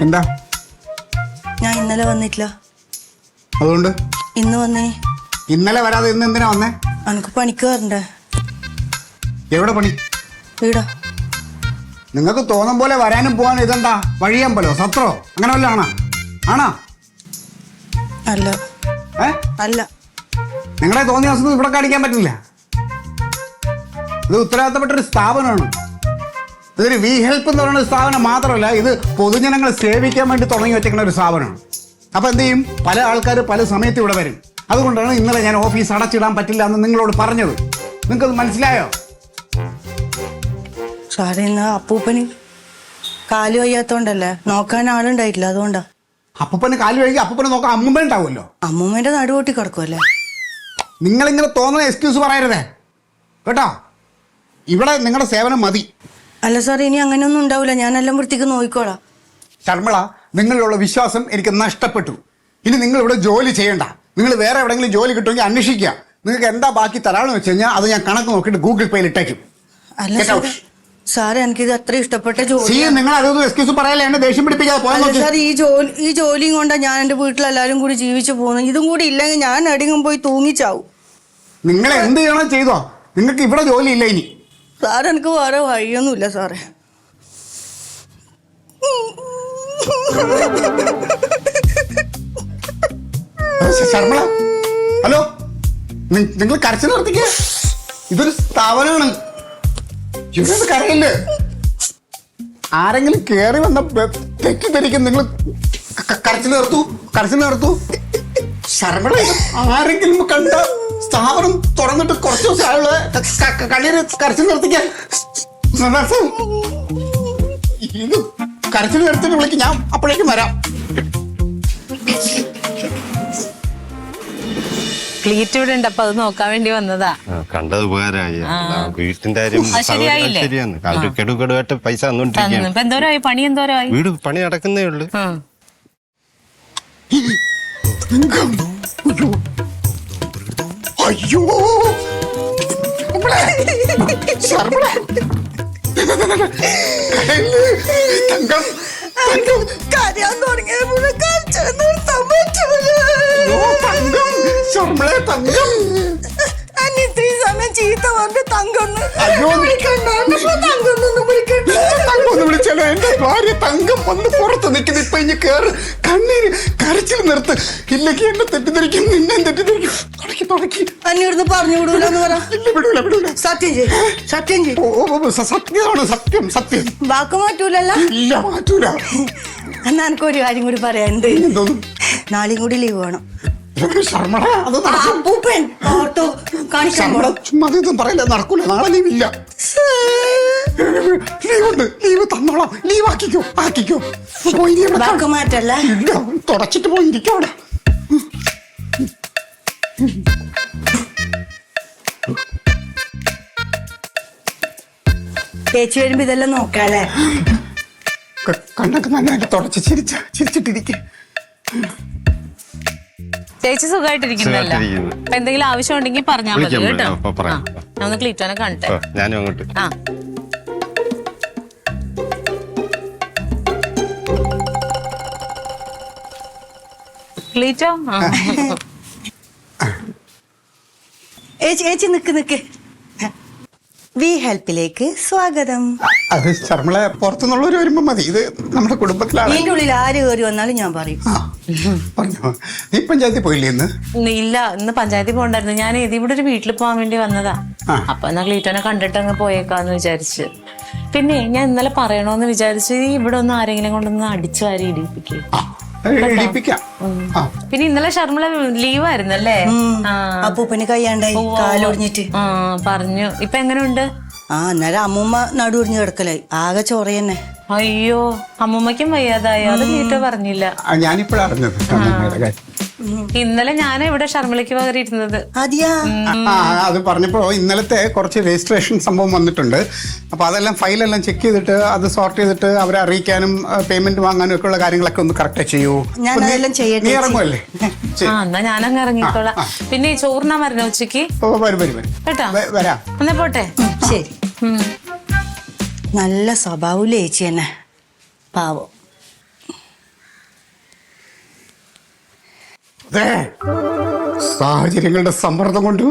എന്താ? ഞാൻ ഇന്നലെ വന്നിട്ടില്ല. അതുകൊണ്ട് ഇന്ന് വന്നേ. ഇന്നലെ വരാതെ ഇന്ന് എന്തിനാ വന്നേ? എനിക്ക് പണിക്ക് വരണ്ടേ? എവിടെ പണി? വീടാ. നിങ്ങൾക്ക് തോന്നും പോലെ വരാനും പോകാനും ഇതെന്താ വഴിയമ്പലോ സത്രോ അങ്ങനെ വല്ല ആണോ? അല്ല. അല്ല. നിങ്ങളെ തോന്നിയ ദിവസം ഇവിടെ കാണിക്കാൻ പറ്റില്ല. ഇത് ഉത്തരവാദിത്തപ്പെട്ടൊരു സ്ഥാപനമാണ്. ഇതൊരു വി ഹെൽപ്പ് എന്ന് പറയുന്ന സ്ഥാപനം മാത്രമല്ല, ഇത് പൊതുജനങ്ങളെ സേവിക്കാൻ വേണ്ടി തുടങ്ങി വെച്ചിരിക്കുന്ന ഒരു സ്ഥാപനമാണ്. അപ്പോൾ എന്ത് ചെയ്യും, പല ആൾക്കാർ പല സമയത്ത് ഇവിടെ വരും. അതുകൊണ്ടാണ് ഇന്നലെ ഞാൻ ഓഫീസ് അടച്ചിടാൻ പറ്റില്ല എന്ന് നിങ്ങളോട് പറഞ്ഞത്. നിങ്ങൾക്കത് മനസ്സിലായോ? സാറേ, ഇന്ന് അപ്പൂപ്പന് കാല് വയ്യാത്തോണ്ടല്ലേ, നോക്കാൻ ആളുണ്ടായിട്ടില്ല, അതുകൊണ്ടാ. അപ്പൂപ്പന് കാല് കഴുകി അപ്പൂപ്പനെ നോക്കാൻ അമ്മൂമ്മ ഉണ്ടാവുമല്ലോ. അമ്മൂമ്മേന്റെ നടുവൊട്ടി കിടക്കുമല്ലേ. നിങ്ങളിങ്ങനെ തോന്നുന്ന എക്സ്ക്യൂസ് പറയരുതേ കേട്ടോ. ഇവിടെ നിങ്ങളുടെ സേവനം മതി. അല്ല സാർ, ഇനി അങ്ങനെയൊന്നും ഉണ്ടാവില്ല. ഞാനെല്ലാം വൃത്തിക്ക് നോക്കിക്കോളാം. ശർമ്മള, നിങ്ങളിലുള്ള വിശ്വാസം എനിക്ക് നഷ്ടപ്പെട്ടു. ഇനി നിങ്ങൾ ഇവിടെ ജോലി ചെയ്യണ്ട. നിങ്ങൾ വേറെ എവിടെയെങ്കിലും ജോലി കിട്ടുമെങ്കിൽ അന്വേഷിക്കുക. നിങ്ങൾക്ക് എന്താ ബാക്കി തരാമെന്ന് വെച്ച് കഴിഞ്ഞാൽ അത് ഞാൻ കണക്ക് നോക്കിയിട്ട് ഗൂഗിൾ പേയിൽ ഇട്ടേക്കും. അല്ല സാറേ, എനിക്കിത് അത്ര ഇഷ്ടപ്പെട്ട ജോലി. നിങ്ങൾ അതൊന്നും എക്സ്ക്യൂസ് പറയല്ലേ, എന്നെ ദേഷ്യം പിടിപ്പിക്കാതെ പോയാൽ. സാർ, ഈ ജോലിയും കൊണ്ടാണ് ഞാൻ എൻ്റെ വീട്ടിലെല്ലാവരും കൂടി ജീവിച്ചു പോകുന്നത്. ഇതും കൂടി ഇല്ലെങ്കിൽ ഞാൻ എവിടെയെങ്കിലും പോയി തൂങ്ങിച്ചാവും. നിങ്ങൾ എന്ത് ചെയ്യണോ ചെയ്തോ, നിങ്ങൾക്ക് ഇവിടെ ജോലി ഇല്ല ഇനി. സാർ, എനിക്ക് വേറെ വഴിയൊന്നുമില്ല സാറേ. ശർമ്മള, ഹലോ, നിങ്ങൾ കരച്ചിൽ നിർത്തിക്ക. ഇതൊരു സ്ഥാപനമാണ്. ഇവിടെ കരയില്ലേ. ആരെങ്കിലും കേറി വന്ന തെറ്റിദ്ധരിക്കും. നിങ്ങൾ കരച്ചിൽ നിർത്തു. ശർമ്മള, ആരെങ്കിലും കണ്ട സ്ഥാപനം തുറന്നിട്ട് കുറച്ച് ദിവസം ആളുകളെ കണ്ണീര് കരച്ചിൽ നിർത്തിക്കാൻ. ഇത് കരച്ചിൽ നിർത്തിട്ട് വിളിക്കും, ഞാൻ അപ്പോഴേക്കും വരാം. ക്ലീറ്റ് ഇവിടെ ഉണ്ട്, അപ്പൊ അത് നോക്കാൻ വേണ്ടി വന്നതാ. കണ്ടത് ഉപകാരമായി. വീട്ടിന്റെ കാര്യം ശരിയാണ്. കെടുകെടുവായിട്ട് പൈസ ഇപ്പൊ എന്തോരായി പണി? എന്തോരായി? വീട് പണി നടക്കുന്നേ ഉള്ളു. അയ്യോ, തങ്കം കരയാൻ തുടങ്ങിയപ്പോഴേ നിർത്താൻ പറ്റൂല. ശർമ്മളെ, തങ്കം ഇത്രയും സമയം ചീത്ത പറഞ്ഞ തങ്കൊന്ന് തങ്കൊന്ന് വിളിച്ചാലോ? എന്റെ ഭാര്യ തങ്കം വന്ന് പുറത്ത് നിൽക്കുന്നു. ഇപ്പൊ ഇനി കേറ്, കണ്ണീര് കരച്ചിൽ നിർത്ത്. ഇല്ലെങ്കിൽ എന്നെ തെറ്റിദ്ധരിക്കും, നിന്നെ തെറ്റിദ്ധരിക്കും. തുടക്കി അന്നിവിടുന്ന് പറഞ്ഞു വിടൂലെന്ന് പറ. വിടൂല. സത്യം ചെയ്യും. സത്യം. വാക്ക് മാറ്റൂലല്ല? ഇല്ല, മാറ്റൂല. എന്നാ എനിക്കൊരു കാര്യം കൂടി പറയാനുണ്ട്. നാളെയും കൂടി ലീവ് വേണം. അപ്പൂപ്പൻ ഓട്ടോ കാണിക്കാൻ ചുമ്മാ പറയില്ല, നടക്കൂല. നാളെ ലീവില്ല. ലീവുണ്ട്, ലീവ് തന്നോളാം. ലീവ് ആക്കിക്കോ. വാക്ക് മാറ്റല്ല. ഇല്ല, തുടച്ചിട്ട് പോയിരിക്കും അവിടെ. ചേച്ചി വരുമ്പോ ഇതെല്ലാം നോക്കാല്ലേ. കണ്ണൊക്കെ നന്നായിട്ട് തുടച്ച് ചിരിച്ചിട്ടിരിക്കെ. ചേച്ചി സുഖമായിട്ടിരിക്കുന്നല്ലോ. അപ്പൊ എന്തെങ്കിലും ആവശ്യം ഉണ്ടെങ്കിൽ പറഞ്ഞാൽ മതി കേട്ടോ. ഒന്ന് ക്ലീറ്റോനെ കാണട്ടെ. ഞാനും അങ്ങോട്ട്. ക്ലീറ്റോ, ചേച്ചി നിക്ക്. വി ഹെൽപ്പിലേക്ക് സ്വാഗതം. അത് ശർമ്മളെ, പുറത്തുനിന്നുള്ളവർ വരുമ്പോ മതി. ഇത് നമ്മുടെ കുടുംബത്തിലാണ്. ഇതിന്റെ ഉള്ളിൽ ആര് കയറി വന്നാലും ഞാൻ പറയും. പറഞ്ഞോ, നീ പഞ്ചായത്തിൽ പോയില്ലേ ഇന്ന്? ഇല്ല, ഇന്ന് പഞ്ചായത്തിൽ പോകണ്ടായിരുന്നു. ഞാൻ ഇവിടെ ഒരു വീട്ടിൽ പോകാൻ വേണ്ടി വന്നതാ. അപ്പൊ എന്നാ ക്ലീറ്റോനെ കണ്ടിട്ട് അങ്ങ് പോയേക്കാന്ന് വിചാരിച്ച്. പിന്നെ ഞാൻ ഇന്നലെ പറയണോന്ന് വിചാരിച്ച്, ഇവിടെ ഒന്ന് ആരെങ്കിലും കൊണ്ടൊന്ന് അടിച്ചു വാരി ഇടിപ്പിക്കും. പിന്നെ ഇന്നലെ ശർമ്മള ലീവായിരുന്നല്ലേ? അപ്പൂപ്പന് കയ്യാണ്ടായി, കാലൊടിഞ്ഞിട്ട് പറഞ്ഞു. ഇപ്പൊ എങ്ങനെയുണ്ട്? അന്നേരം അമ്മൂമ്മ നടുവൊടിഞ്ഞ് കിടക്കലായി, ആകെ ചൊറയന്നെ. അയ്യോ, അമ്മൂമ്മയ്ക്കും വയ്യാതായോ? അത് ക്ലീറ്റോ പറഞ്ഞില്ല. ഞാനിപ്പോഴറിഞ്ഞത്. ഇന്നലെ ഞാൻ ഇവിടെ ഷർമിളയ്ക്ക് പകരം ഇരുന്നത്. അതെയാ? അത് പറഞ്ഞപ്പോൾ ഇന്നലത്തെ കുറച്ച് രജിസ്ട്രേഷൻ സംഭവം വന്നിട്ടുണ്ട്. അപ്പോൾ അതെല്ലാം ഫയലെല്ലാം ചെക്ക് ചെയ്തിട്ട് അത് സോർട്ട് ചെയ്തിട്ട് അവരെ അറിയിക്കാനും പേയ്മെന്റ് വാങ്ങാനും ഒക്കെ ഉള്ള കാര്യങ്ങളൊക്കെ ഒന്ന് കറക്റ്റ് ചെയ്യൂ. ഞാൻ അതെല്ലാം ചെയ്യട്ടെ. നീ ഇറങ്ങുമല്ലേ? എന്നാ ഞാനങ്ങ് ഇറങ്ങിക്കോളാം. പിന്നെ ചോറിനാ വരണോ ഉച്ചക്ക്? വരും കേട്ടോ, വരാം. എന്നാ പോട്ടെ. ശരി. നല്ല സ്വഭാവമില്ല ചേച്ചി തന്നെ, പാവം. അതെ, സാഹചര്യങ്ങളുടെ സമ്മർദ്ദം കൊണ്ട്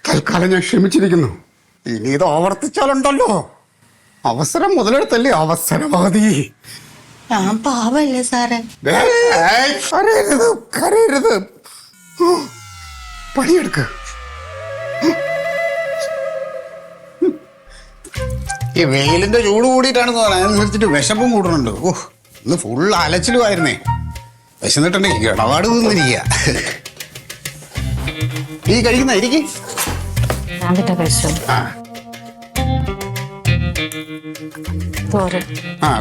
തൽക്കാലം ഞാൻ ക്ഷമിച്ചിരിക്കുന്നു. ഇനി ഇത് ആവർത്തിച്ചാലുണ്ടല്ലോ, അവസരം മുതലെടുത്തല്ലേ അവസരവാദി. ഞാൻ പാവല്ലേ സാറേ? കരയരുത്, കരയരുത്. പണിയെടുക്ക. ഈ വെയിലിന്റെ ചൂട് കൂടിയിട്ടാണ് അതിനനുസരിച്ചിട്ട് വിശപ്പും കൂടുന്നുണ്ട്. ഓഹ്, ഇന്ന് ഫുൾ അലച്ചിലുമായിരുന്നേ. വിശന്നിട്ടുണ്ടെങ്കിൽ ഇടപാട് തോന്നിരിക്കുക. നീ കഴിക്കുന്നതായിരിക്കും.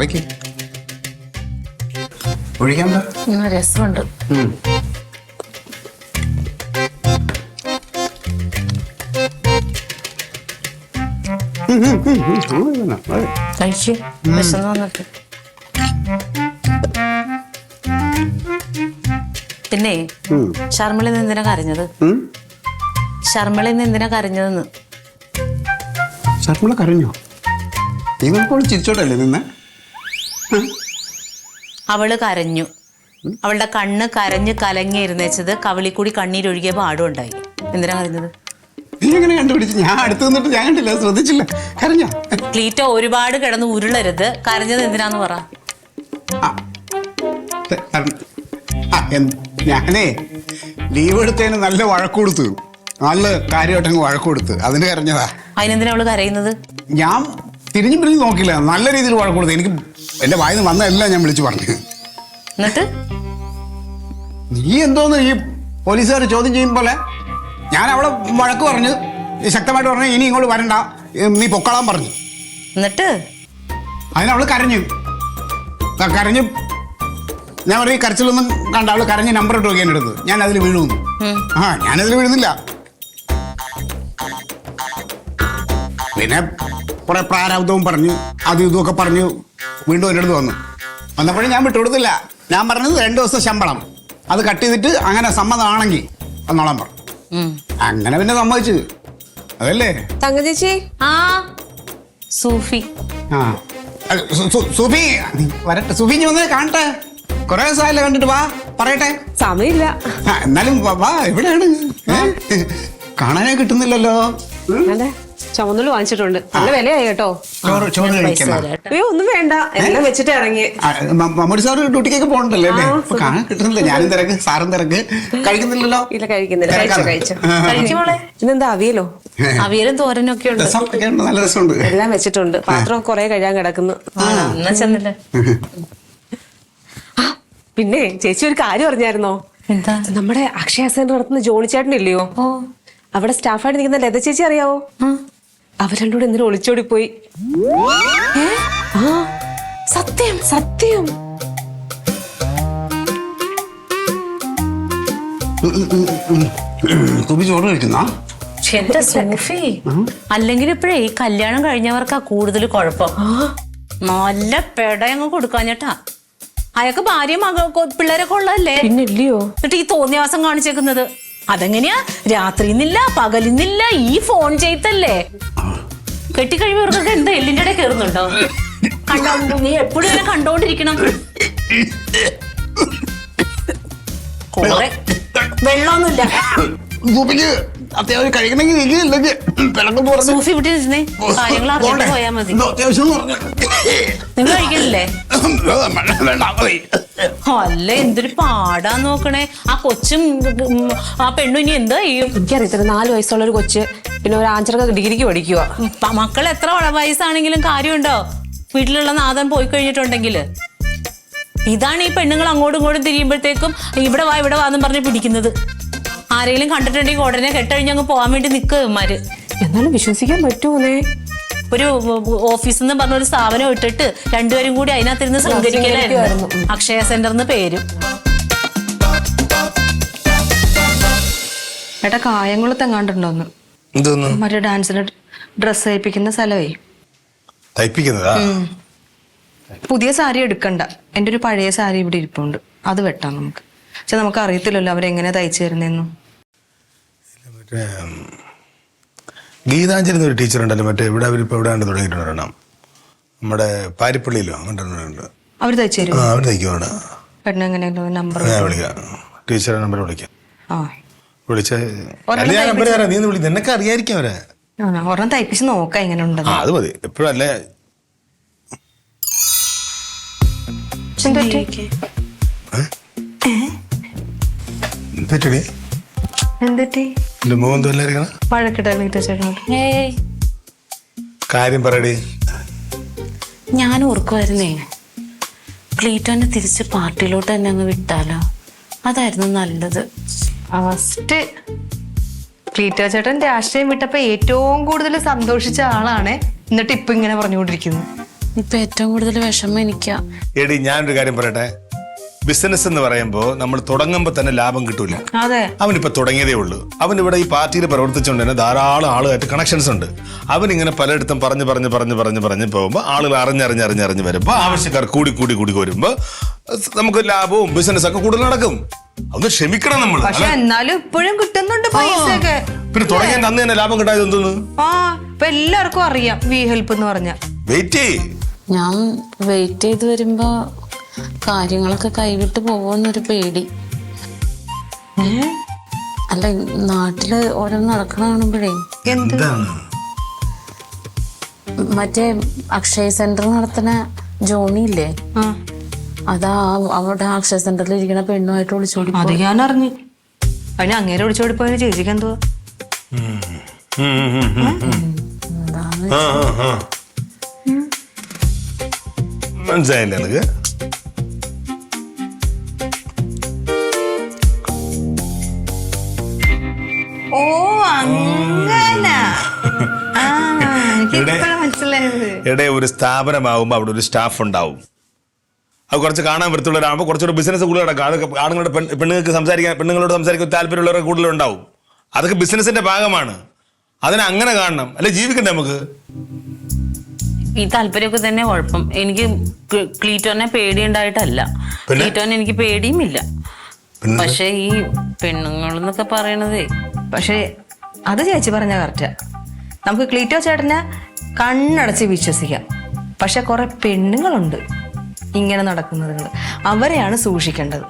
വെക്ക്. ഒഴിക്കാൻ രസമുണ്ട്. കഴിച്ച് വിശന്ന് വന്നിട്ട്. പിന്നെ ശർമിള ഇന്ന് എന്തിനാ കരഞ്ഞത്? ശർമിള ഇന്ന് എന്തിനാ കരഞ്ഞതെന്ന്? ശർമിള കരഞ്ഞോ? നീ നോക്കോളൂ ചിരിച്ചോട്ടല്ലേ നിന്ന്. അവള് കരഞ്ഞു. അവളുടെ കണ്ണ് കരഞ്ഞ് കലങ്ങി ഇരുന്നേച്ചത് കവിളിക്കൂടി കണ്ണീരൊഴുകിയ പാടും ഉണ്ടായി. എന്തിനാ കരഞ്ഞത്? നീ എങ്ങനെ കണ്ടുപിടിച്ചു? ഞാൻ അടുത്ത് നിന്നിട്ട് ഞാൻ കണ്ടില്ല, ശ്രദ്ധിച്ചില്ല. കരഞ്ഞോ? ക്ലീറ്റോ ഒരുപാട് കിടന്ന് ഉരുളരുത്. കരഞ്ഞത് എന്തിനാന്ന് പറ. ഞാനേ ലീവ് എടുത്തതിന് നല്ല വഴക്ക് കൊടുത്തു, നല്ല കാര്യമായിട്ടങ്ങ് വഴക്ക് കൊടുത്ത്, അതിന് കരഞ്ഞതാ. അതിനെന്തിനാ അവള് കരയുന്നത്? ഞാൻ തിരിഞ്ഞു പിരിഞ്ഞ് നോക്കില്ല, നല്ല രീതിയിൽ വഴക്ക് കൊടുത്തു. എനിക്ക് എന്റെ വായിൽ നിന്ന് വന്നതെല്ലാം ഞാൻ വിളിച്ചു പറഞ്ഞു. എന്നിട്ട് നീ എന്തോന്ന് ഈ പോലീസുകാർ ചോദ്യം ചെയ്യും പോലെ? ഞാൻ അവളെ വഴക്ക് പറഞ്ഞു, ശക്തമായിട്ട് പറഞ്ഞു, ഇനി ഇങ്ങോട്ട് വരണ്ട, നീ പൊക്കളാൻ പറഞ്ഞു. എന്നിട്ട് അതിനവള് കരഞ്ഞു. കരഞ്ഞ് ഞാൻ പറയും കരച്ചിലൊന്നും കണ്ട അവള് കരഞ്ഞ് നമ്പർ ഇട്ട് നോക്കി എൻ്റെ അടുത്ത്. ഞാൻ അതിൽ വീഴുന്നു. ഞാനതിൽ വീഴുന്നില്ല. പിന്നെ കുറെ പ്രാരാബ്ദവും പറഞ്ഞു, അതും ഇതുമൊക്കെ പറഞ്ഞു വീണ്ടും എൻ്റെ അടുത്ത് വന്നപ്പോഴും ഞാൻ വിട്ടുകൊടുത്തില്ല. ഞാൻ പറഞ്ഞത് 2 ദിവസം ശമ്പളം അത് കട്ട് ചെയ്തിട്ട് അങ്ങനെ സമ്മതമാണെങ്കിൽ വന്നോളാൻ പറഞ്ഞു. അങ്ങനെ പിന്നെ സമ്മതിച്ചു. അതല്ലേ തങ്കച്ചേച്ചി? ആ സൂഫി. സൂഫി വരട്ടെ. സൂഫി ഇനി വന്നേ കാണട്ടെ. കൊറേ ദിവസമായല്ലേ കണ്ടിട്ട്. വാ പറയട്ടെ. സമയമില്ല. എന്നാലും വാ. എവിടെയാണ്? കാണാനേ കിട്ടുന്നില്ലല്ലോ. അതെ, ചുമന്നുള്ളു വാങ്ങിച്ചിട്ടുണ്ട്. നല്ല വിലയായി കേട്ടോ. ചോറ് കഴിക്കാം. അയ്യോ ഒന്നും വേണ്ട, എല്ലാം വെച്ചിട്ട് ഇറങ്ങി. മമ്മൂടി സാറ് ഡ്യൂട്ടിക്കൊക്കെ പോകണ്ടല്ലേ അല്ലേ? അപ്പൊ കാണാൻ കിട്ടുന്നില്ല. ഞാനും തിരക്ക്, സാറും തിരക്ക്. കഴിക്കുന്നില്ലല്ലോ? ഇല്ല, കഴിക്കുന്നില്ല. കഴിച്ചോ. കഴിക്കുമോളെ? ഇന്നെന്താ അവിയലോ? അവിയലും തോരനും ഒക്കെ ഉണ്ട്. രസമൊക്കെ ഉണ്ട്, നല്ല രസമുണ്ട്. എല്ലാം വെച്ചിട്ടുണ്ട്. പാത്രം കുറെ കഴിയാൻ കിടക്കുന്നു. എന്നാ ചെന്നില്ല. പിന്നെ ചേച്ചി ഒരു കാര്യം അറിഞ്ഞായിരുന്നോ? എന്താ? നമ്മുടെ അക്ഷയ സെന്റർ നടത്തുന്ന ജോണി ചേട്ടൻ ഇല്ലയോ, അവിടെ സ്റ്റാഫായിട്ട് നിൽക്കുന്ന ലത ചേച്ചി അറിയാവോ? അവർ രണ്ടുകൂടെ എന്തിനും ഒളിച്ചോടി പോയി. സത്യം സത്യം. ചോറ് കഴിക്കുന്ന എന്റെ സൂഫി, അല്ലെങ്കിൽ ഇപ്പഴേ ഈ കല്യാണം കഴിഞ്ഞവർക്കാ കൂടുതൽ കുഴപ്പം. നല്ല പെടയങ്ങ് കൊടുക്കാഞ്ഞട്ടാ. അയാൾക്ക് ഭാര്യ പിള്ളേരൊക്കെ ഉള്ളതല്ലേ? പിന്നില്ലയോ? എന്നിട്ട് ഈ തോന്നിയാസം കാണിച്ചേക്കുന്നത് അതെങ്ങനെയാ? രാത്രിന്നില്ല പകലിന്നില്ല ഈ ഫോൺ ചെയ്തല്ലേ. കെട്ടിക്കഴിയുമ്പവർക്കൊക്കെ എന്താ എല്ലിന്റെ ഇടയിൽ കയറുന്നുണ്ടോ? കണ്ടോ? നീ എപ്പോഴും ഇങ്ങനെ കണ്ടോണ്ടിരിക്കണം. വെള്ളമൊന്നുമില്ല. അത്യാവശ്യം കഴിക്കണമെങ്കിൽ സൂഫി വിട്ട് നിന്നേ, കാര്യങ്ങൾ അറിഞ്ഞിട്ട് പോയാ മതി. നിങ്ങൾ കഴിക്കണില്ലേ? അല്ല, എന്തൊരു പാടാന്ന് നോക്കണേ. ആ കൊച്ചും ആ പെണ്ണും ഇനി എന്താ ചെയ്യും? എനിക്കറിയത്തില്ല. 4 വയസ്സുള്ള ഒരു കൊച്ച്, പിന്നെ ഒരു 5 ഡിഗ്രിക്ക് പഠിക്കുക. മക്കൾ എത്ര വയസ്സാണെങ്കിലും കാര്യമുണ്ടോ? വീട്ടിലുള്ള നാഥൻ പോയി കഴിഞ്ഞിട്ടുണ്ടെങ്കിൽ ഇതാണ് ഈ പെണ്ണുങ്ങൾ അങ്ങോട്ടും ഇങ്ങോട്ടും തിരിയുമ്പോഴത്തേക്കും ഇവിടെ വാ ഇവിടെ വാന്നും പറഞ്ഞ് പിടിക്കുന്നത്. ആരെങ്കിലും കണ്ടിട്ടുണ്ടെങ്കിൽ ഉടനെ കെട്ടഴിഞ്ഞങ്ങ് പോകാൻ വേണ്ടി നിൽക്കുമാര്. എന്നാലും വിശ്വസിക്കാൻ പറ്റുമോന്നേ? ഒരു ഓഫീസിൽ നിന്ന് പറഞ്ഞൊരു സ്ഥാപനം ഇട്ടിട്ട് രണ്ടുപേരും കൂടി അതിനകത്തിരുന്ന് ശൃംഗരിക്കലായിരുന്നു. അക്ഷയ സെന്ററിന് പേരും. ഏട്ടാ കായംകുളത്തെങ്ങാണ്ടുണ്ടോന്ന് എന്തോന്നു മറ്റേ ഡാൻസിന് ഡ്രസ്സ് തയ്പ്പിക്കുന്ന സ്ഥലമേ. തയ്പ്പിക്കുന്നതാ? പുതിയ സാരി എടുക്കണ്ട, എൻ്റെ ഒരു പഴയ സാരി ഇവിടെ ഇരിപ്പുണ്ട്, അത് വെട്ടാം നമുക്ക്. പക്ഷെ നമുക്ക് അറിയത്തില്ലല്ലോ അവരെങ്ങനെ തയ്ച്ചു തരുന്നെന്നും. മറ്റേ ഗീതാഞ്ജലി എന്നൊരു ടീച്ചർ ഉണ്ടല്ലോ, മറ്റേ ഇവിടെ അവരിപ്പോൾ ഇവിടെ കണ്ട് തുടങ്ങിയിട്ടുണ്ടോ, നമ്മുടെ പാരിപ്പള്ളിയിലോ അങ്ങോട്ടുണ്ട്. അവർ തയ്ച്ചു തരും. അവർ തയ്ക്കും അവിടെ. പെട്ടെന്ന് എങ്ങനെയല്ലോ നമ്പർ ഞാൻ വിളിക്കാം, ടീച്ചറുടെ നമ്പർ വിളിക്കാം. ആ വിളിച്ച ഞാൻ നമ്പർ തരാം, നീ ഒന്ന് വിളി, നിനക്ക് അറിയായിരിക്കും അവരെ. ഒരെണ്ണം തയ്പ്പിച്ച് നോക്കാം എങ്ങനെ ഉണ്ടെന്ന്. അത് മതി, എപ്പോഴല്ലേ. എന്തെറ്റി എന്തെറ്റി എന്റെ മോൻ എന്തല്ലായിരിക്കണം? വഴക്കിട്ടാ ചേട്ടനോട്. കാര്യം പറയടി. ഞാൻ ഓർക്കുമായിരുന്നേ, ക്ലീറ്റോനെ തിരിച്ച് പാർട്ടിയിലോട്ട് തന്നെ അങ്ങ് വിട്ടാലോ, അതായിരുന്നു നല്ലത്. ഫസ്റ്റ് ക്ലീറ്റോ ചേട്ടൻ രാഷ്ട്രീയം വിട്ടപ്പോ ഏറ്റവും കൂടുതൽ സന്തോഷിച്ച ആളാണ്, എന്നിട്ട് ഇപ്പൊ ഇങ്ങനെ പറഞ്ഞുകൊണ്ടിരിക്കുന്നു. ഇപ്പൊ ഏറ്റവും കൂടുതൽ വിഷമം എനിക്കാ. എടി ഞാനൊരു കാര്യം പറയട്ടെ, ബിസിനസ് എന്ന് പറയുമ്പോ നമ്മൾ തുടങ്ങുമ്പോ തന്നെ ലാഭം കിട്ടൂല. അതെ, അവനിപ്പോ തുടങ്ങിയതേ ഉള്ളൂ. അവൻ ഇവിടെ ഈ പാർട്ടിയിൽ പ്രവർത്തിച്ചുകൊണ്ട് തന്നെ ധാരാളം ആളുമായിട്ട് കണക്ഷൻസ് ഉണ്ട്. അവൻ ഇങ്ങനെ പലയിടത്തും പറഞ്ഞ് പോകുമ്പോൾ ആളുകൾ അറിഞ്ഞറിഞ്ഞ് വരുമ്പോ ആവശ്യക്കാർ കൂടി വരുമ്പോ നമുക്ക് ലാഭവും ബിസിനസ് ഒക്കെ കൂടുതൽ നടക്കും. ഒന്ന് ക്ഷമിക്കണം നമ്മൾ. പക്ഷെ എന്നാലും ഇപ്പോഴും കിട്ടുന്നുണ്ട് പൈസയൊക്കെ. പിന്നെ തുടങ്ങിയ അന്ന് തന്നെ ലാഭം കിട്ടാതെ എന്തോന്ന്? ആ ഇപ്പൊ എല്ലാവർക്കും അറിയാം വി ഹെൽപ്പ് എന്ന് പറഞ്ഞ. വെയിറ്റ് ചെയ്യ്. ഞാൻ വെയിറ്റ് ചെയ്ത് വരുമ്പോ കാര്യങ്ങളൊക്കെ കൈവിട്ട് പോവോന്നൊരു പേടി. അല്ല, നാട്ടില് ഓരോന്ന് നടക്കണ കാണുമ്പോഴേ. എന്താണ്? മറ്റേ അക്ഷയ സെന്റർ നടത്തുന്ന ജോണി ഇല്ലേ, അതാ അവിടെ അക്ഷയ സെന്ററിൽ ഇരിക്കണ പെണ്ണുമായിട്ട് ഒളിച്ചോടി. അത് ഞാൻ അറിഞ്ഞു. അതിന് അങ്ങേരെ ഒളിച്ചോടി പോയതിന് ചേച്ചിക്ക് എന്തുവാ? മനസ്സിലായില്ലേ എനിക്ക്? ഓ അങ്ങനെ മനസ്സിലായത്. ഇവിടെ ഒരു സ്ഥാപനമാകുമ്പോ അവിടെ ഒരു സ്റ്റാഫ് ഉണ്ടാവും. അത് കുറച്ച് കാണാൻ വൃത്തിയുള്ളവരാകുമ്പോൾ കുറച്ചുകൂടെ ബിസിനസ് കൂടുതൽ നടക്കും. അത് ആണുങ്ങളുടെ പെണ്ണുങ്ങളോട് സംസാരിക്കാൻ താല്പര്യമുള്ളവരെ കൂടുതലുണ്ടാവും. അതൊക്കെ ബിസിനസിന്റെ ഭാഗമാണ്. അതിനെ അങ്ങനെ കാണണം, അല്ലെ ജീവിക്കണ്ടേ നമുക്ക്? ഈ താല്പര്യമൊക്കെ തന്നെ കുഴപ്പം. എനിക്ക് ക്ലീറ്റോനെ പേടിയുണ്ടായിട്ടല്ല, ക്ലീറ്റോനെ എനിക്ക് പേടിയുമില്ല. പക്ഷെ ഈ പെണ്ണുങ്ങളെന്നൊക്കെ പറയണതേ. പക്ഷെ അത് ചേച്ചി പറഞ്ഞ കറക്റ്റാ. നമുക്ക് ക്ലീറ്റോ ചേട്ടനെ കണ്ണടച്ച് വിശ്വസിക്കാം. പക്ഷെ കുറെ പെണ്ണുങ്ങളുണ്ട് ഇങ്ങനെ നടക്കുന്നത്, അവരെയാണ് സൂക്ഷിക്കേണ്ടത്.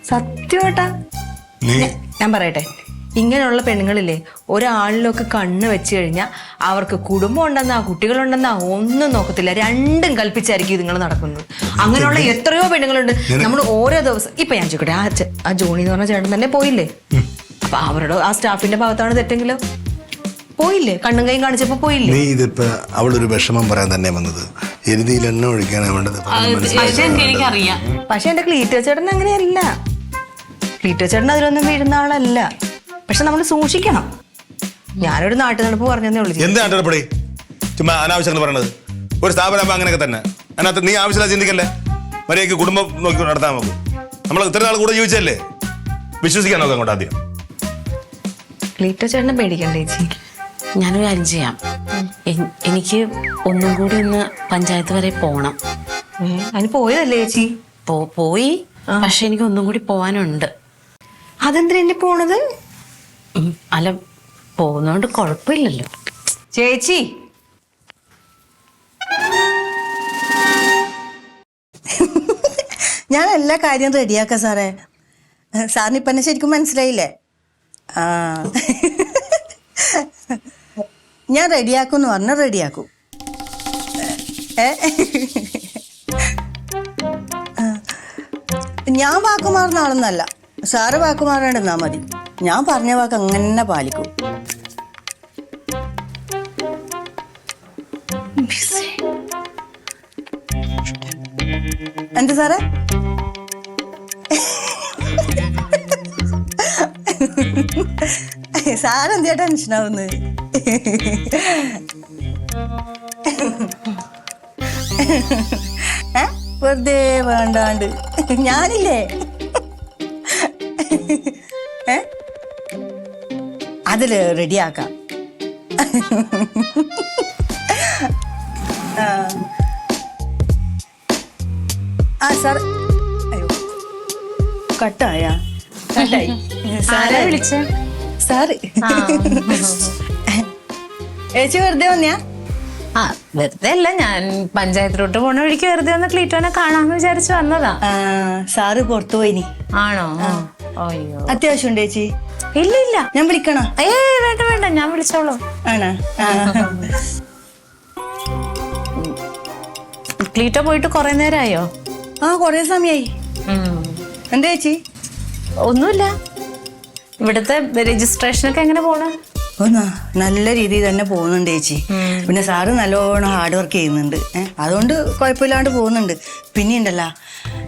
സത്യമായിട്ടാ ഞാൻ പറയട്ടെ, ഇങ്ങനെയുള്ള പെണ്ണുങ്ങളില്ലേ, ഒരാളിലൊക്കെ കണ്ണ് വെച്ച് കഴിഞ്ഞാൽ അവർക്ക് കുടുംബം ഉണ്ടെന്നാ കുട്ടികളുണ്ടെന്നാ ഒന്നും നോക്കത്തില്ല, രണ്ടും കൽപ്പിച്ചായിരിക്കും നിങ്ങൾ നടക്കുന്നത്. അങ്ങനെയുള്ള എത്രയോ പെണ്ണുങ്ങളുണ്ട്. നമ്മൾ ഓരോ ദിവസം ഇപ്പൊ ഞാൻ ചോദിക്കട്ടെ, ആ ജോണി എന്ന് പറഞ്ഞ ചേട്ടൻ തന്നെ പോയില്ലേ, അപ്പൊ അവരുടെ ആ സ്റ്റാഫിന്റെ ഭാഗത്താണ് തെറ്റെങ്കിലോ? പോയില്ലേ, കണ്ണും കൈയും കാണിച്ചപ്പോ പോയില്ലേ? നീ ഇതിപ്പോ അവളൊരു വിഷമം പറയാൻ തന്നെ വന്നത്, എരുതിയിൽ എണ്ണ ഒഴിക്കാനാണ് വേണ്ടത്. എനിക്കറിയാം. പക്ഷെ എന്റെ ക്ലീറ്റോ ചേട്ടൻ അങ്ങനെയല്ല. ക്ലീറ്റോ ചേട്ടൻ അതിലൊന്നും വീഴുന്ന ആളല്ല. പക്ഷെ നമ്മൾ സൂക്ഷിക്കണം. ഞാനൊരു നാട്ടു നടപ്പ് പറഞ്ഞതേ ഉള്ളൂ. എന്ത് നാട്ടടപ്പടി? ചുമ്മാ അനാവശ്യങ്ങൾ പറയണത്. ഒരു സ്ഥാപനം അങ്ങനെയൊക്കെ തന്നെ. അതിനകത്ത് നീ ആവശ്യമില്ല ചിന്തിക്കല്ലേ. മര്യാദയ്ക്ക് കുടുംബം നോക്കി നടത്താൻ നോക്കും. നമ്മൾ ഇത്ര നാൾ കൂടെ ജീവിച്ചല്ലേ, വിശ്വസിക്കാൻ നോക്കാം അങ്ങോട്ട് ആദ്യം. ക്ലീറ്റോ ചേട്ടനെ പേടിക്കണ്ടേ ചേച്ചി? ഞാനൊരു കാര്യം ചെയ്യാം, എനിക്ക് ഒന്നും കൂടി ഒന്ന് പഞ്ചായത്ത് വരെ പോണം. അതിന് പോയതല്ലേ ചേച്ചി? പോയി, പക്ഷെ എനിക്ക് ഒന്നും കൂടി പോവാനുണ്ട്. അതെന്തിനാ എന്നെ പോണത്? അല്ല, പോകുന്നോണ്ട് കുഴപ്പമില്ലല്ലോ ചേച്ചി. ഞാൻ എല്ലാ കാര്യവും റെഡിയാക്കാം സാറേ. സാറിന് ഇപ്പം എന്നെ ശരിക്കും മനസ്സിലായില്ലേ? ആ ഞാൻ റെഡിയാക്കും എന്ന് പറഞ്ഞാൽ റെഡിയാക്കും. ഞാൻ വാക്കുമാറുന്ന ആളൊന്നല്ല. സാറ് വാക്കുമാറേണ്ടെന്നാ മതി. ഞാൻ പറഞ്ഞ വാക്ക് അങ്ങനെ പാലിക്കും. എന്താ സാറേ? സാറെന്തിയാ ടെൻഷനാവുന്നത്? വെറുതെ വേണ്ടാണ്ട് ഞാനില്ലേ. അതില് റെഡിയാക്കാം. ആ സാർ, അയ്യോ കട്ടായി. ആരാ വിളിച്ചേ? സാറ് ചേച്ചി വെറുതെ വന്നയാ? ആ വെറുതെ അല്ല, ഞാൻ പഞ്ചായത്തിലോട്ട് പോണ വഴിക്ക് വെറുതെ ഒന്ന് ക്ലീറ്റോനെ കാണാന്ന് വിചാരിച്ചു വന്നതാ. സാറ് പുറത്തു പോയിനി. ആണോ? അയ്യോ, അത്യാവശ്യമുണ്ട് ചേച്ചി? ഇല്ല ഇല്ല, ഞാൻ വിളിക്കണോ? വേണ്ട വേണ്ട, ഞാൻ വിളിച്ചോളൂ. ആണോ? ക്ലീറ്റോ പോയിട്ട് കൊറേ നേരമായോ? കൊറേ സമയായി. എന്താ ചേച്ചി? ഒന്നുമില്ല. ഇവിടുത്തെ രജിസ്ട്രേഷനൊക്കെ എങ്ങനെ പോണു? നല്ല രീതിയിൽ തന്നെ പോകുന്നുണ്ട് ചേച്ചി. പിന്നെ സാറ് നല്ലോണം ഹാർഡ് വർക്ക് ചെയ്യുന്നുണ്ട്. അതുകൊണ്ട് കുഴപ്പമില്ലാണ്ട് പോകുന്നുണ്ട്. പിന്നെ ഉണ്ടല്ലോ,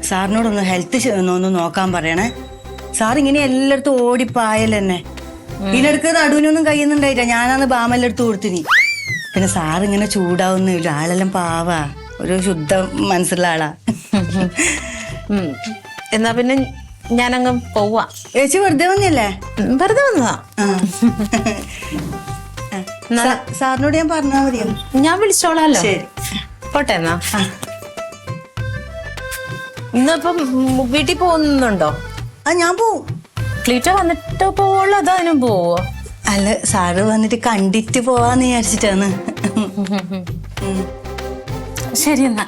സാറിനോടൊന്ന് ഹെൽത്ത് ഒന്ന് നോക്കാൻ പറയണേ. സാർ ഇങ്ങനെ എല്ലായിടത്തും ഓടിപ്പായല്ലെന്നെ. ഇതിനടുക്ക് നടുവിനൊന്നും കഴിയുന്നുണ്ടായില്ല. ഞാനന്ന് ബാമെല്ലാം കൊടുത്തിനി. പിന്നെ സാർ ഇങ്ങനെ ചൂടാവുന്നില്ല. ആളെല്ലാം പാവാ, ഒരു ശുദ്ധ മനസ്സുള്ള ആളാ. എന്നാ പിന്നെ ഞാനങ്ങ് പോവാ. ചേച്ചി വെറുതെ വന്നല്ലേ? വെറുതെ വന്നതാ. സാറിനോട് ഞാൻ പറഞ്ഞാ മതിയോ? ഞാൻ വിളിച്ചോളാലോ. ശരി, പോട്ടെ എന്നാ. ഇന്നിപ്പം വീട്ടിൽ പോകുന്നുണ്ടോ? ഞാൻ പോവും. ക്ലീറ്റോ വന്നിട്ട് പോവുള്ളൂ, അതോ അതിനും പോവോ? അല്ല, സാറ് വന്നിട്ട് കണ്ടിട്ട് പോവാന്ന് വിചാരിച്ചിട്ടാണ്. ശരി എന്നാ.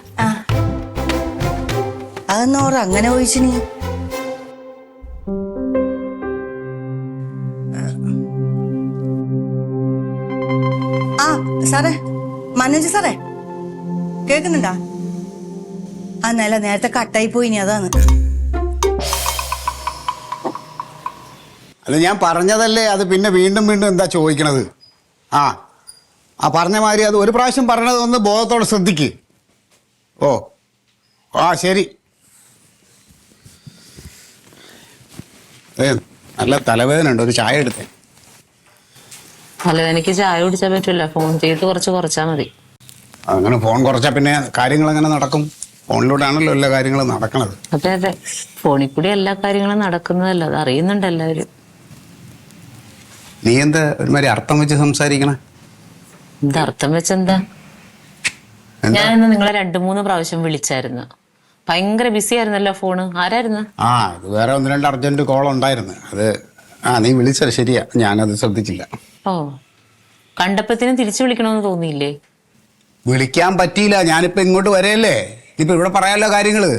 അതെന്നോറ് അങ്ങനെ ചോദിച്ചു നീ? സാറേ, മനോജ് സാറേ കേക്കുന്നുണ്ടാ? നല്ല നേരത്തെ കട്ടായി പോയിനി, അതാണ്. അല്ല, ഞാൻ പറഞ്ഞതല്ലേ, അത് പിന്നെ വീണ്ടും വീണ്ടും എന്താ ചോദിക്കണത്? ആ പറഞ്ഞ മാതിരി അത് ഒരു പ്രാവശ്യം പറഞ്ഞത് ഒന്ന് ബോധത്തോടെ ശ്രദ്ധിക്ക്. ശരി. നല്ല തലവേദന ഉണ്ട്, ഒരു ചായ എടുത്തേ. തലവേദനയ്ക്ക് ചായ കുടിച്ചാൽ പറ്റില്ല, ഫോൺ ചെയ്തിട്ട് കുറച്ചാൽ മതി. അങ്ങനെ ഫോൺ കുറച്ചാൽ പിന്നെ കാര്യങ്ങൾ എങ്ങനെ നടക്കും? ഫോണിലൂടെ ആണല്ലോ എല്ലാ കാര്യങ്ങളും നടക്കണത്. അതെ അതെ, ഫോണിൽ കൂടി എല്ലാ കാര്യങ്ങളും നടക്കുന്നതല്ല, അത് അറിയുന്നുണ്ട് എല്ലാവരും. നീ എന്താ ഒരുമാതിരി അർത്ഥം വെച്ച് സംസാരിക്കണേ? എന്താ അർത്ഥം വെച്ചെന്താ? ഞാനിന്ന് നിങ്ങളെ 2-3 പ്രാവശ്യം വിളിച്ചായിരുന്നു. ഭയങ്കര ബിസി ആയിരുന്നല്ലോ ഫോണ്. ആരായിരുന്നു? ഇത് വേറെ 1-2 അർജന്റ് കോൾ ഉണ്ടായിരുന്നു. അത് നീ വിളിച്ചത് ശരിയാ, ഞാനത് ശ്രദ്ധിച്ചില്ല. കണ്ടപ്പത്തിനും തിരിച്ചു വിളിക്കണമെന്ന് തോന്നിയില്ലേ? വിളിക്കാൻ പറ്റിയില്ല, ഞാനിപ്പോ ഇങ്ങോട്ട് വരെയല്ലേ. ഇപ്പൊ ഇവിടെ പറയാലോ കാര്യങ്ങള്.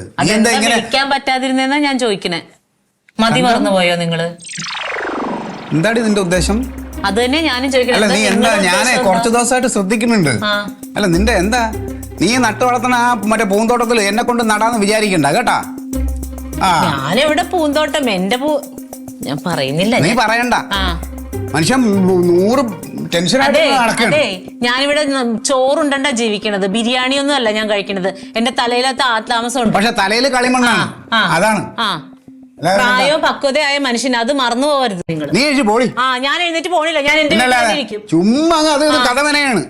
വിളിക്കാൻ പറ്റാതിരുന്നെന്നാ ഞാൻ ചോദിക്കണേ. മതി മറന്നുപോയോ നിങ്ങള്? എന്താണ് ഇതിന്റെ ഉദ്ദേശം? അത് തന്നെ ഞാനും അല്ല, ചോദിക്കണേ. നീ എന്താ? ഞാൻ കുറച്ചു ദിവസമായിട്ട് ശ്രദ്ധിക്കുന്നുണ്ട്. അല്ല, നിന്റെ എന്താ? നീ നട്ടു വളർത്തുന്ന ആ മറ്റേ പൂന്തോട്ടത്തിൽ എന്നെ കൊണ്ട് നടാന്ന് വിചാരിക്കണ്ട കേട്ടാ. ഞാനെവിടെ പൂന്തോട്ടം? എന്റെ ഞാൻ പറയുന്നില്ല. നീ പറയണ്ട. മനുഷ്യൻ 100 ടെൻഷനായിട്ട് നടക്കണേ. ഞാനിവിടെ ചോറുണ്ടണ്ട ജീവിക്കണത്, ബിരിയാണി ഒന്നും അല്ല ഞാൻ കഴിക്കണത്. എന്റെ തലയിലത്തെ ആത്മാംസമുണ്ട്. പക്ഷെ തലയിൽ കളിമണ്ണാണ്, അതാണ്. പ്രായോ പക്വതയായ മനുഷ്യൻ അത് മറന്നു പോകരുത് നിങ്ങൾ. നീ എഴുതി പോളി. ഞാൻ എഴുന്നേറ്റ് പോണില്ല, ഞാൻ എന്റെ വീട്ടിലിരിക്കും. ചുമ്മാ അത് കഥവനെയാണ്.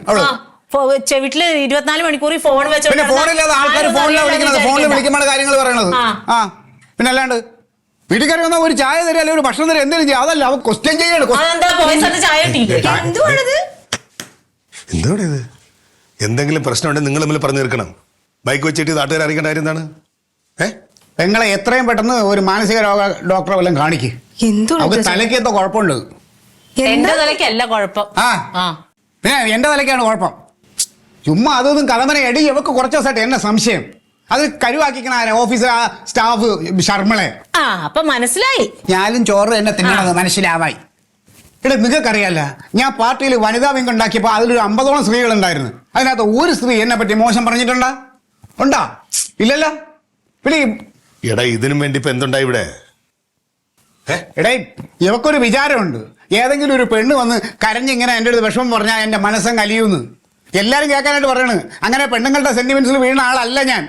വീട്ടില് 24 മണിക്കൂർ ഫോൺ വെച്ചോ. പിന്നെ ഫോണില്ലാതെ ആൾക്കാർ ഫോണിലാണ് വിളിക്കുന്നത്, ഫോണിൽ വിളിക്കുമ്പോൾ കാര്യങ്ങൾ പറയണത്. പിന്നെ അല്ലാണ്ട് വീട്ടിൽ കയറി വന്നാൽ ഒരു ചായ തരിക, അല്ലെങ്കിൽ ഒരു ഭക്ഷണം തരിക, എന്തെങ്കിലും ചെയ്യാം. അതല്ല, അവൻ ക്വസ്റ്റ്യൻ ചെയ്യാണ്. എന്താണ് ഇത്? എന്തെങ്കിലും പ്രശ്നമുണ്ടെങ്കിൽ നിങ്ങൾ തമ്മിൽ പറഞ്ഞു തീർക്കണം. ബൈക്ക് വെച്ചിട്ട് നാട്ടുകാർ അറിയിക്കേണ്ട കാര്യം എന്താണ്? പെങ്ങളെ എത്രയും പെട്ടെന്ന് ഒരു മാനസിക രോഗ ഡോക്ടറെ വല്ലതും കാണിക്ക്. അവർക്ക് തലയ്ക്ക് എന്തോ കുഴപ്പമുണ്ട്. എന്റെ തലയ്ക്കല്ല കുഴപ്പം, പിന്നെ എന്റെ തലയ്ക്കാണ് കുഴപ്പം. ചുമ്മാ അതൊന്നും കഥമന എടി. ഇവക്ക് കുറച്ച് ദിവസമായിട്ട് എന്നെ സംശയം. അത് കരുവാക്കിക്കണ ഓഫീസ് സ്റ്റാഫ് ശർമ്മളെ. അപ്പൊ മനസ്സിലായി. ഞാനും ചോറ് എന്നെ തിന്നണത് മനസ്സിലാവായി. ഇവിടെ നിങ്ങൾക്കറിയാല്ല, ഞാൻ പാർട്ടിയിൽ വനിതാ വിംഗ് ഉണ്ടാക്കിയപ്പോൾ അതിലൊരു 50ഓളം സ്ത്രീകൾ ഉണ്ടായിരുന്നു. അതിനകത്ത് ഒരു സ്ത്രീ എന്നെ പറ്റി മോശം പറഞ്ഞിട്ടുണ്ടാ? ഉണ്ടാ? ഇല്ലല്ലോ. പിന്നെ എടാ, ഇതിനും വേണ്ടി ഇപ്പൊ എന്തുണ്ടായി ഇവിടെ? എടേ, ഇവക്കൊരു വിചാരമുണ്ട്, ഏതെങ്കിലും ഒരു പെണ്ണ് വന്ന് കരഞ്ഞിങ്ങനെ എൻ്റെ അടുത്ത് വിഷമം പറഞ്ഞാൽ എൻ്റെ മനസ്സങ്ങ് അലിയൂന്ന്. എല്ലാരും കേൾക്കാനായിട്ട് പറയണ്. അങ്ങനെ പെണ്ണുങ്ങളുടെ സെന്റിമെന്റ്സിൽ വീണ ആളല്ല ഞാൻ.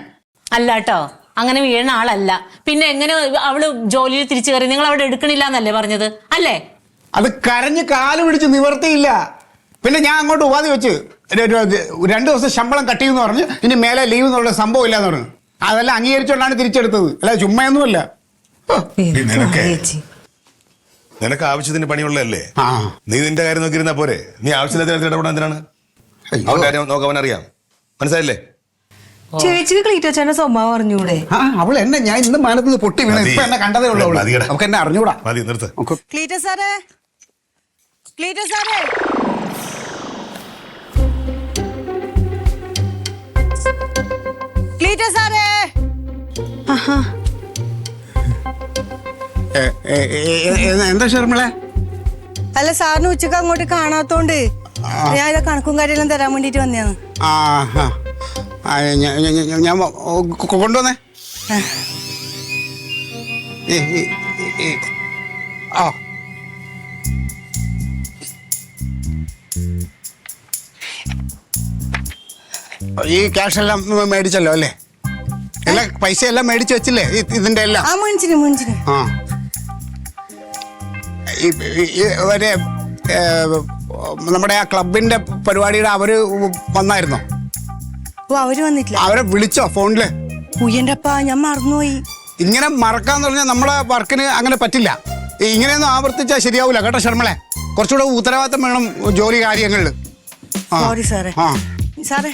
അല്ല കേട്ടോ, അങ്ങനെ വീണ ആളല്ല. പിന്നെ എങ്ങനെ അവള് ജോലിയിൽ തിരിച്ചു കയറി? നിങ്ങൾ അവിടെ എടുക്കണില്ല എന്നല്ലേ പറഞ്ഞത്? അല്ലേ? അത് കരഞ്ഞ് കാല് പിടിച്ച് നിവർത്തിയില്ല. പിന്നെ ഞാൻ അങ്ങോട്ട് ഉപാധി വെച്ച് 2 ദിവസം ശമ്പളം കട്ട് ചെയ്യുമെന്ന് പറഞ്ഞ് ഇനി മേലെ ലീവ് എന്നുള്ള സംഭവം ഇല്ലാന്ന് പറഞ്ഞു. അതെല്ലാം അംഗീകരിച്ചുകൊണ്ടാണ് തിരിച്ചെടുത്തത്, അല്ല ചുമ്മയൊന്നുമല്ല. നിനക്ക് ആവശ്യത്തിന് പണിയുള്ളതല്ലേ? ആ നീ നിന്റെ കാര്യം നോക്കിയിരുന്നാ പോരെ? നീ ആവശ്യമില്ലാത്ത ഇടപെടാൻ എന്തിനാണ്? അവന്റെ കാര്യം നോക്കാൻ അറിയാം. മനസ്സിലായില്ലേ? ചേച്ചിക്ക് ക്ലീറ്റോച്ചാന്റെ സ്വഭാവം അറിഞ്ഞൂടെ? ആ അവൾ എന്നെ ഞാൻ ഇന്ന് മാനത്ത് നിന്ന് പൊട്ടി വീണ ഇപ്പൊ എന്നെ കണ്ടതേ ഉള്ളൂ അവള്. മതിയെടാ. നമുക്ക് എന്നെ അറിഞ്ഞൂടാ. മതി, നിർത്ത്. നമുക്ക് ക്ലീറ്റോ സാറേ, ക്ലീറ്റോ സാറേ, ക്ലീറ്റോ സാറേ. എന്താ ഷർമിളെ? അല്ല, സാറിന് ഉച്ചക്ക് അങ്ങോട്ട് കാണാത്തോണ്ട് ഞാൻ ഇതാ കണക്കും കാര്യമെല്ലാം തരാൻ വേണ്ടിട്ട് വന്നതാണ്. ആ ആ. ആ, ഞാൻ കൊണ്ടുവന്നേ. ആ ഈ ക്യാഷ് എല്ലാം മേടിച്ചല്ലോ അല്ലേ? എല്ലാ പൈസ എല്ലാം മേടിച്ചു വെച്ചില്ലേ ഇതിന്റെ എല്ലാം? ആ മുഞ്ചിന്. ആ ഒരു നമ്മുടെ ആ ക്ലബിന്റെ പരിപാടിയുടെ അവര് വന്നായിരുന്നോ? ഓ, അവര് വന്നിട്ടില്ല. അവരെ വിളിച്ചോ ഫോണില്? ഉയ്യന്റെ അപ്പ, ഞാൻ മറന്നുപോയി. ഇങ്ങനെ മറക്കാന്ന് പറഞ്ഞാൽ നമ്മളെ വർക്കിന് അങ്ങനെ പറ്റില്ല. ഇങ്ങനെയൊന്നും ആവർത്തിച്ചാൽ ശരിയാവൂല കേട്ടോ ഷർമിളെ. കുറച്ചുകൂടെ ഉത്തരവാദിത്തം വേണം ജോലി കാര്യങ്ങളിൽ. സോറി സാറേ. ആ സാറേ,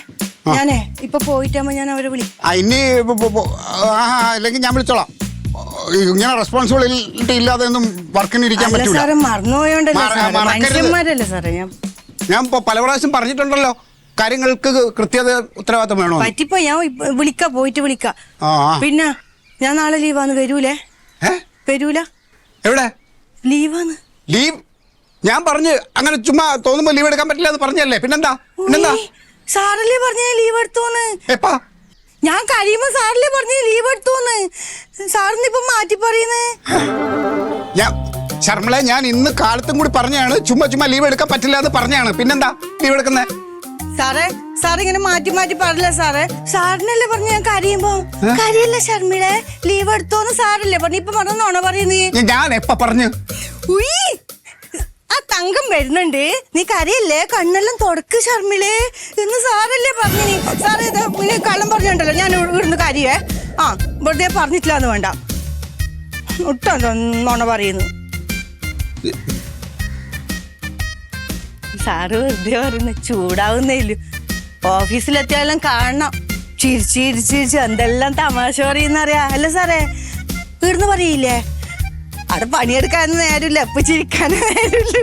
ഞാനേ ഇപ്പൊ പോയിട്ടാകുമ്പോ ഞാൻ അവരെ വിളിക്കും. ഇനി അല്ലെങ്കിൽ ഞാൻ വിളിച്ചോളാം. ഇങ്ങനെ റെസ്പോൺസിബിലിറ്റി ഇല്ലാതെ ഒന്നും വർക്കിന് ഇരിക്കാൻ അല്ല പറ്റൂല. സാറേ, മറന്നുപോയോണ്ടല്ലേ സാറേ, മറക്കരുത്. മനുഷ്യന്മാരല്ലേ സാറേ. ഞാൻ ഇപ്പൊ പല പ്രാവശ്യം പറഞ്ഞിട്ടുണ്ടല്ലോ, കാര്യങ്ങൾക്ക് കൃത്യത ഉത്തരവാദിത്തം വേണോ. പറ്റിപ്പോ ഞാൻ പോയിട്ട് വിളിക്കാം. ആ പിന്നെ ഞാൻ നാളെ ലീവാന്ന്. വരൂലേ? വരൂല. എവിടെ ലീവാന്ന്? ലീവ് ഞാൻ പറഞ്ഞ് അങ്ങനെ ചുമ്മാ തോന്നുമ്പോ ലീവ് എടുക്കാൻ പറ്റില്ല എന്ന് പറഞ്ഞല്ലേ. പിന്നെന്താ? സാറല്ലേ പറഞ്ഞ ലീവ് എടുത്തോന്ന്? എപ്പാ? ഞാൻ കഴിയുമ്പോ സാറല്ലേ പറഞ്ഞ ലീവ് എടുത്തോന്ന്? സാറിന് ഇപ്പൊ മാറ്റി പറയുന്നേ? ഞാൻ ശർമിളെ, ഞാൻ ഇന്ന് കാലത്തും കൂടി പറഞ്ഞാണ് ചുമ്മാ ലീവ് എടുക്കാൻ പറ്റില്ല എന്ന് പറഞ്ഞാണ്. പിന്നെന്താ ലീവ് എടുക്കുന്നേ? സാറേ, ഇങ്ങനെ മാറ്റി പറയില്ല സാറേ. സാറിനല്ലേ പറഞ്ഞ ഞാൻ കരയുമ്പോ? കരിയല്ല ഷർമിളെ, ലീവ് എടുത്തോന്ന് സാറല്ലേ പറഞ്ഞു. ഇപ്പൊ പറഞ്ഞോണോ പറയുന്നേ? ഞാൻ എപ്പ പറഞ്ഞു? ആ തങ്കം വരുന്നുണ്ട്, നീ കരയല്ലേ, കണ്ണെല്ലാം തുടക്ക് ഷർമിളെ എന്ന് സാറല്ലേ പറഞ്ഞു. സാറേ, ഇനി കള്ളം പറഞ്ഞുണ്ടല്ലോ, ഞാൻ ഇവിടുന്ന് കരിയേ. ആ, വെറുതെ പറഞ്ഞിട്ടില്ല എന്ന് വേണ്ട. ഒട്ടോ നോണ പറയുന്നു സാറ്. വെറുതെ പറയുന്നു, ചൂടാവുന്നേലു. ഓഫീസിലെത്തിയാലും കാണണം ചിരിച്ചിരിച്ചിരിച്ച് എന്തെല്ലാം തമാശ പറയുന്നറിയാ അല്ലേ സാറേ? ഇവിടുന്ന് പറയില്ലേ, അവിടെ പണിയെടുക്കാനും നേരമില്ല, എപ്പ ചിരിക്കാനും നേരമില്ല.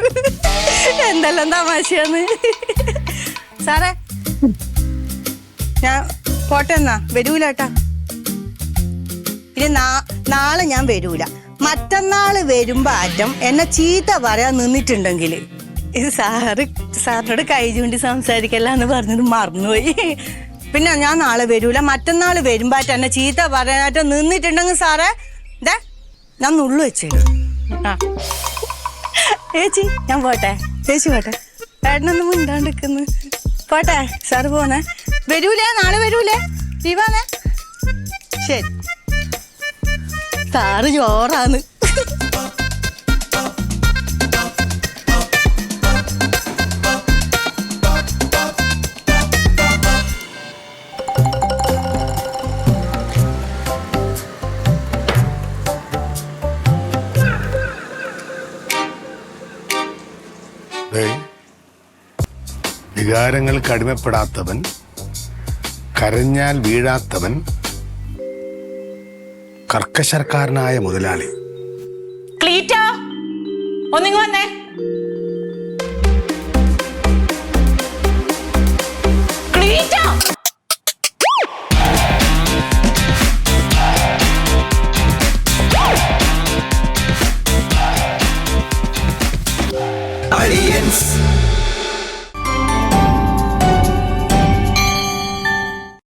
എന്തെല്ലാം തമാശയാന്ന് സാറേ. ഞാൻ പോട്ടെ എന്നാ, വരൂല കേട്ടാ. പിന്നെ നാളെ ഞാൻ വരൂല. മറ്റന്നാള് വരുമ്പോ ആറ്റം എന്നെ ചീത്ത പറയാൻ നിന്നിട്ടുണ്ടെങ്കിൽ ഇത് സാറിനോട് കൈ ചൂണ്ടി സംസാരിക്കല്ല എന്ന് പറഞ്ഞത് മറന്നുപോയി. പിന്നെ ഞാൻ നാളെ വരൂല. മറ്റന്നാള് വരുമ്പോഴായിട്ട് എന്നെ ചീത്ത പറയാനായിട്ട് നിന്നിട്ടുണ്ടെങ്കിൽ സാറേ ഇതേ ഞാൻ നുള്ളു വെച്ചേ. ആ ചേച്ചി, ഞാൻ പോട്ടെ. ചേച്ചി പോട്ടെ. ഏട്ടനൊന്നും മിണ്ടാണ്ടിരിക്കുന്നു. പോട്ടെ സാറ് പോണേ. വരൂലേ? നാളെ വരൂലേ? ലീവാണേ? ശരി. സാറ് ചോറാന്ന്. വികാരങ്ങൾക്ക് അടിമപ്പെടാത്തവൻ, കരഞ്ഞാൽ വീഴാത്തവൻ, കർക്കശക്കാരനായ മുതലാളി. ക്ലീറ്റോ, ഒന്നിങ്ങ് വന്നേ. ക്ലീറ്റോ, Aliens